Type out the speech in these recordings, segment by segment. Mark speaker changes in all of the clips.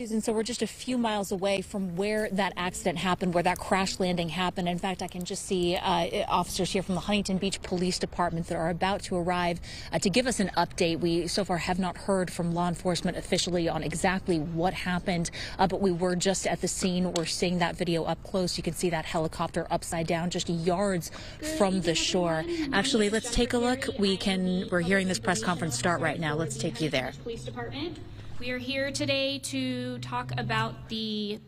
Speaker 1: And so we're just a few miles away from where that accident happened, where that crash landing happened. In fact, I can just see officers here from the Huntington Beach Police Department that are about to arrive to give us an update. We so far have not heard from law enforcement officially on exactly what happened, but we were just at the scene. We're seeing that video up close. You can see that helicopter upside down just yards from the shore. Actually, let's take a look. We're hearing this press conference start right now. Let's take you there.
Speaker 2: Police Department. We are here today to talk about the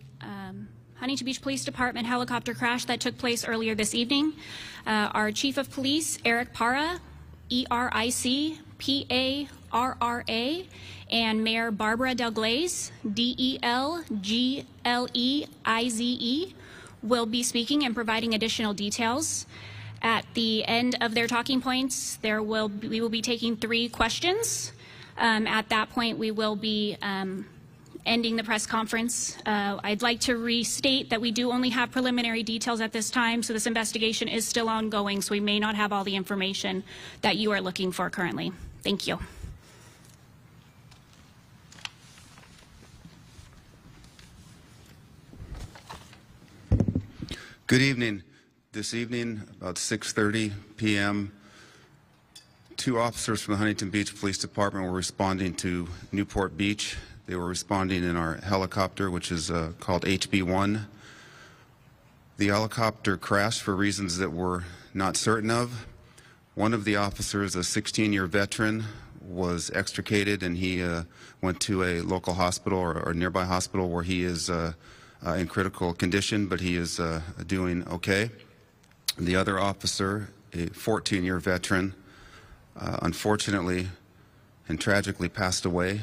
Speaker 2: Huntington Beach Police Department helicopter crash that took place earlier this evening. Our Chief of Police, Eric Parra, E-R-I-C-P-A-R-R-A, and Mayor Barbara Delgleize, D-E-L-G-L-E-I-Z-E, will be speaking and providing additional details. At the end of their talking points, we will be taking 3 questions. At that point, we will be ending the press conference. I'd like to restate that we do only have preliminary details at this time, so this investigation is still ongoing, so we may not have all the information that you are looking for currently. Thank you.
Speaker 3: Good evening. This evening, about 6:30 p.m., 2 officers from the Huntington Beach Police Department were responding to Newport Beach. They were responding in our helicopter, which is called HB-1. The helicopter crashed for reasons that we're not certain of. One of the officers, a 16-year veteran, was extricated, and he went to a local hospital or nearby hospital where he is in critical condition, but he is doing okay. The other officer, a 14-year veteran, unfortunately and tragically passed away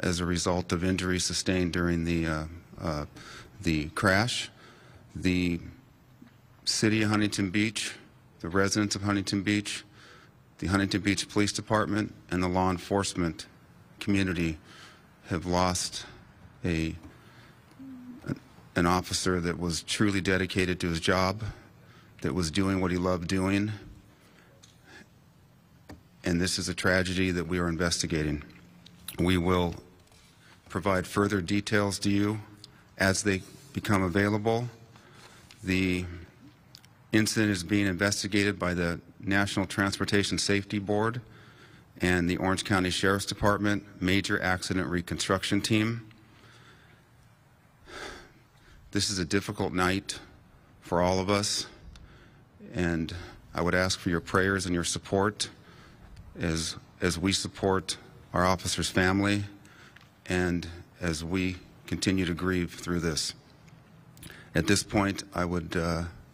Speaker 3: as a result of injuries sustained during the crash. The city of Huntington Beach, the residents of Huntington Beach, the Huntington Beach Police Department, and the law enforcement community have lost an officer that was truly dedicated to his job, that was doing what he loved doing. And this is a tragedy that we are investigating. We will provide further details to you as they become available. The incident is being investigated by the National Transportation Safety Board and the Orange County Sheriff's Department Major Accident Reconstruction Team. This is a difficult night for all of us, and I would ask for your prayers and your support as we support our officer's family and as we continue to grieve through this. At this point, I would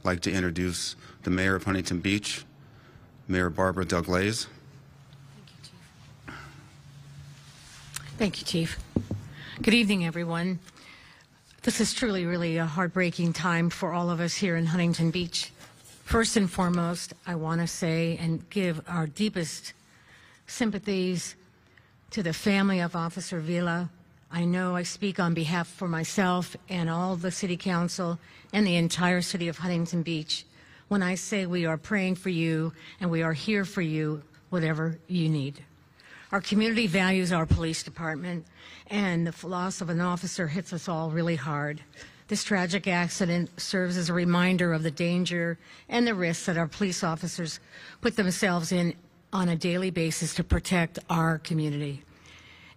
Speaker 3: like to introduce the Mayor of Huntington Beach, Mayor Barbara Delgleize.
Speaker 4: Thank you, Chief. Good evening, everyone. This is truly, really a heartbreaking time for all of us here in Huntington Beach. First and foremost, I want to say and give our deepest sympathies to the family of Officer Vila. I know I speak on behalf for myself and all the City Council and the entire city of Huntington Beach when I say we are praying for you and we are here for you, whatever you need. Our community values our police department, and the loss of an officer hits us all really hard. This tragic accident serves as a reminder of the danger and the risks that our police officers put themselves in on a daily basis to protect our community.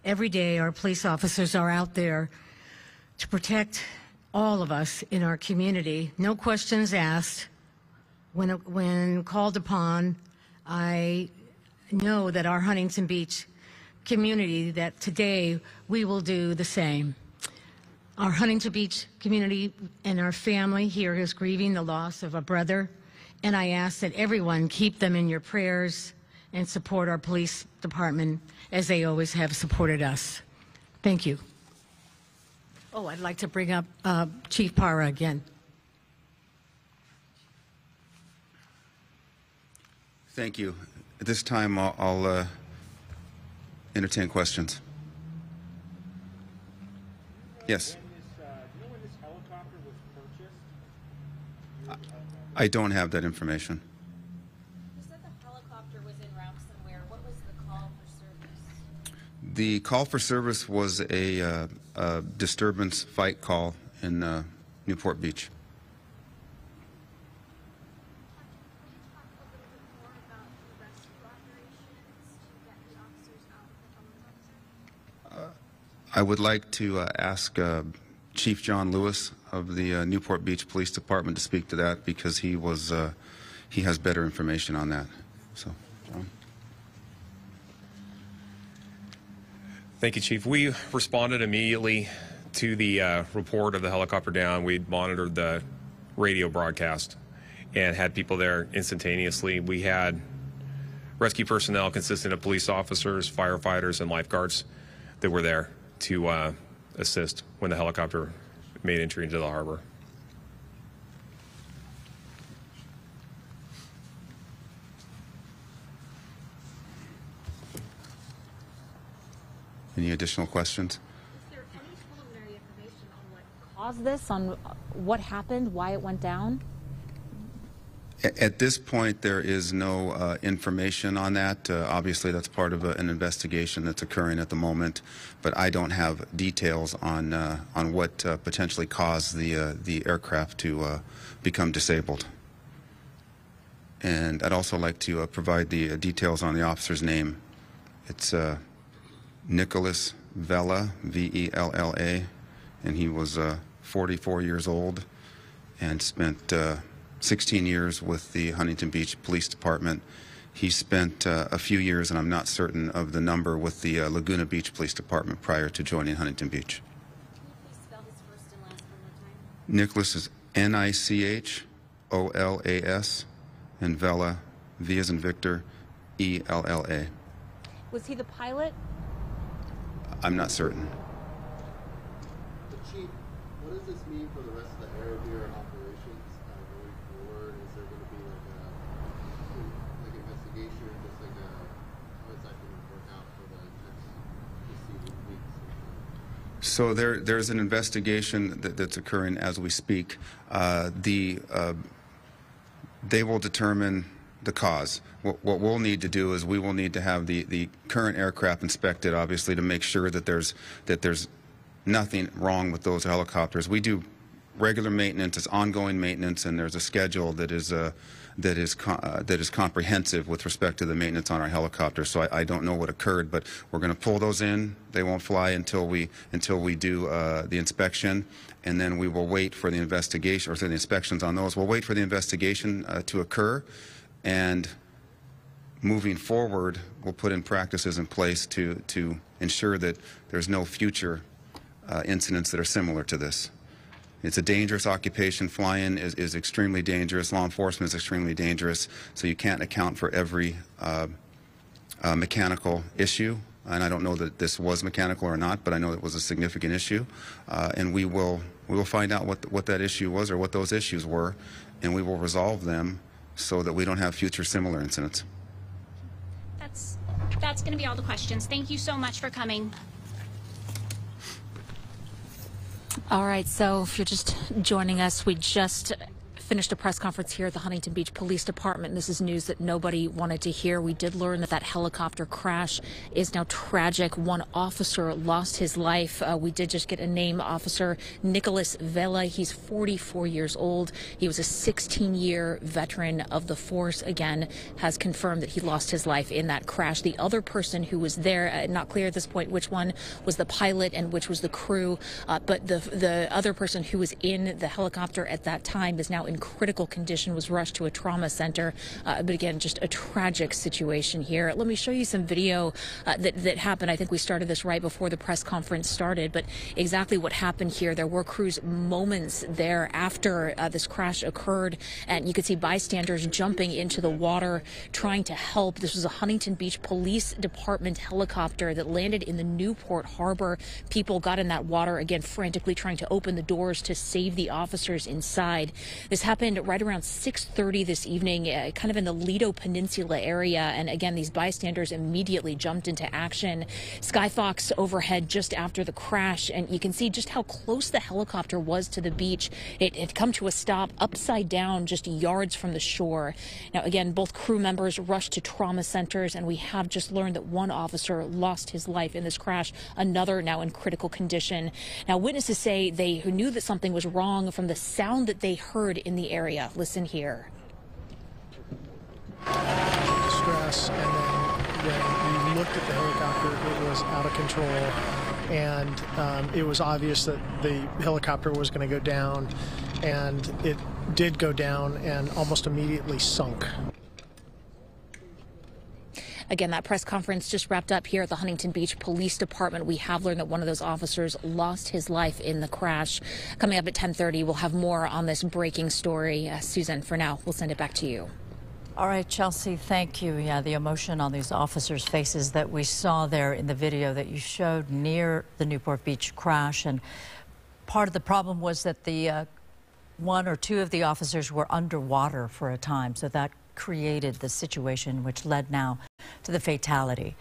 Speaker 4: Every day, our police officers are out there to protect all of us in our community. No questions asked. When called upon, I know that our Huntington Beach community, that today we will do the same. Our Huntington Beach community and our family here is grieving the loss of a brother, and I ask that everyone keep them in your prayers and support our police department as they always have supported us. Thank you. Oh, I'd like to bring up Chief Parra again.
Speaker 3: Thank you. At this time, I'll entertain questions. Yes.
Speaker 5: Do you know when this helicopter was purchased?
Speaker 3: I don't have that information.
Speaker 1: You said the helicopter was en route somewhere. What was the call for service?
Speaker 3: The call for service was disturbance fight call in Newport Beach. I would like to ask Chief John Lewis of the Newport Beach Police Department to speak to that, because he has better information on that. So, John.
Speaker 6: Thank you, Chief. We responded immediately to the report of the helicopter down. We monitored the radio broadcast and had people there instantaneously. We had rescue personnel consisting of police officers, firefighters, and lifeguards that were there to assist when the helicopter made entry into the harbor.
Speaker 3: Any additional questions?
Speaker 1: Is there any preliminary information on what caused this, on what happened, why it went down?
Speaker 3: At this point, there is no information on that. Obviously, that's part of an investigation that's occurring at the moment, but I don't have details on what potentially caused the aircraft to become disabled. And I'd also like to provide the details on the officer's name. It's Nicholas Vella, V-E-L-L-A, and he was 44 years old and spent 16 years with the Huntington Beach Police Department. He spent a few years, and I'm not certain of the number, with the Laguna Beach Police Department prior to joining Huntington Beach.
Speaker 7: Can you please spell his first and last one more time?
Speaker 3: Nicholas is N-I-C-H-O-L-A-S, and Vella, V as in Victor, E-L-L-A.
Speaker 1: Was he the pilot?
Speaker 3: I'm not certain.
Speaker 8: But Chief, what does this mean for the rest of the area here and operations going forward? Is there going to be like investigation, or just like how is that going to work out for the next preceding weeks?
Speaker 3: So there's an investigation that's occurring as we speak. They will determine the cause. What we'll need to do is we will need to have the current aircraft inspected, obviously, to make sure that there's nothing wrong with those helicopters. We do regular maintenance, it's ongoing maintenance, and there's a schedule that is comprehensive with respect to the maintenance on our helicopters. So I don't know what occurred, but we're going to pull those in. They won't fly until we do the inspection, and then we will wait for the investigation, or the inspections on those. We'll wait for the investigation to occur, and moving forward, we'll put in practices in place to ensure that there's no future incidents that are similar to this. It's a dangerous occupation. Flying is extremely dangerous. Law enforcement is extremely dangerous, so you can't account for every mechanical issue. And I don't know that this was mechanical or not, but I know it was a significant issue. And we will find out what that issue was, or what those issues were, and we will resolve them so that we don't have future similar incidents.
Speaker 2: That's going to be all the questions. Thank you so much for coming.
Speaker 1: All right, so if you're just joining us, we just finished a press conference here at the Huntington Beach Police Department. This is news that nobody wanted to hear. We did learn that helicopter crash is now tragic. One officer lost his life. We did just get a name, Officer Nicholas Vella. He's 44 years old. He was a 16-year veteran of the force. Again, has confirmed that he lost his life in that crash. The other person who was there, not clear at this point which one was the pilot and which was the crew, but the other person who was in the helicopter at that time is now in critical condition, was rushed to a trauma center. But again, just a tragic situation here. Let me show you some video that happened. I think we started this right before the press conference started, but exactly what happened here. There were crews moments there after this crash occurred, and you could see bystanders jumping into the water trying to help. This was a Huntington Beach Police Department helicopter that landed in the Newport Harbor. People got in that water, again, frantically trying to open the doors to save the officers inside. This This happened right around 6:30 this evening, kind of in the Lido Peninsula area. And again, these bystanders immediately jumped into action. Skyfox overhead just after the crash, and you can see just how close the helicopter was to the beach. It had come to a stop upside down just yards from the shore. Now, again, both crew members rushed to trauma centers, and we have just learned that one officer lost his life in this crash, another now in critical condition. Now, witnesses say they knew that something was wrong from the sound that they heard in the area. Listen here.
Speaker 9: Distress, and then when we looked at the helicopter, it was out of control, and it was obvious that the helicopter was going to go down, and it did go down and almost immediately sunk.
Speaker 1: Again, that press conference just wrapped up here at the Huntington Beach Police Department. We have learned that one of those officers lost his life in the crash. Coming up at 10:30, we'll have more on this breaking story. Susan, for now, we'll send it back to you.
Speaker 10: All right, Chelsea, thank you. Yeah, the emotion on these officers' faces that we saw there in the video that you showed near the Newport Beach crash. And part of the problem was that the one or two of the officers were underwater for a time, so that created the situation which led now to the fatality.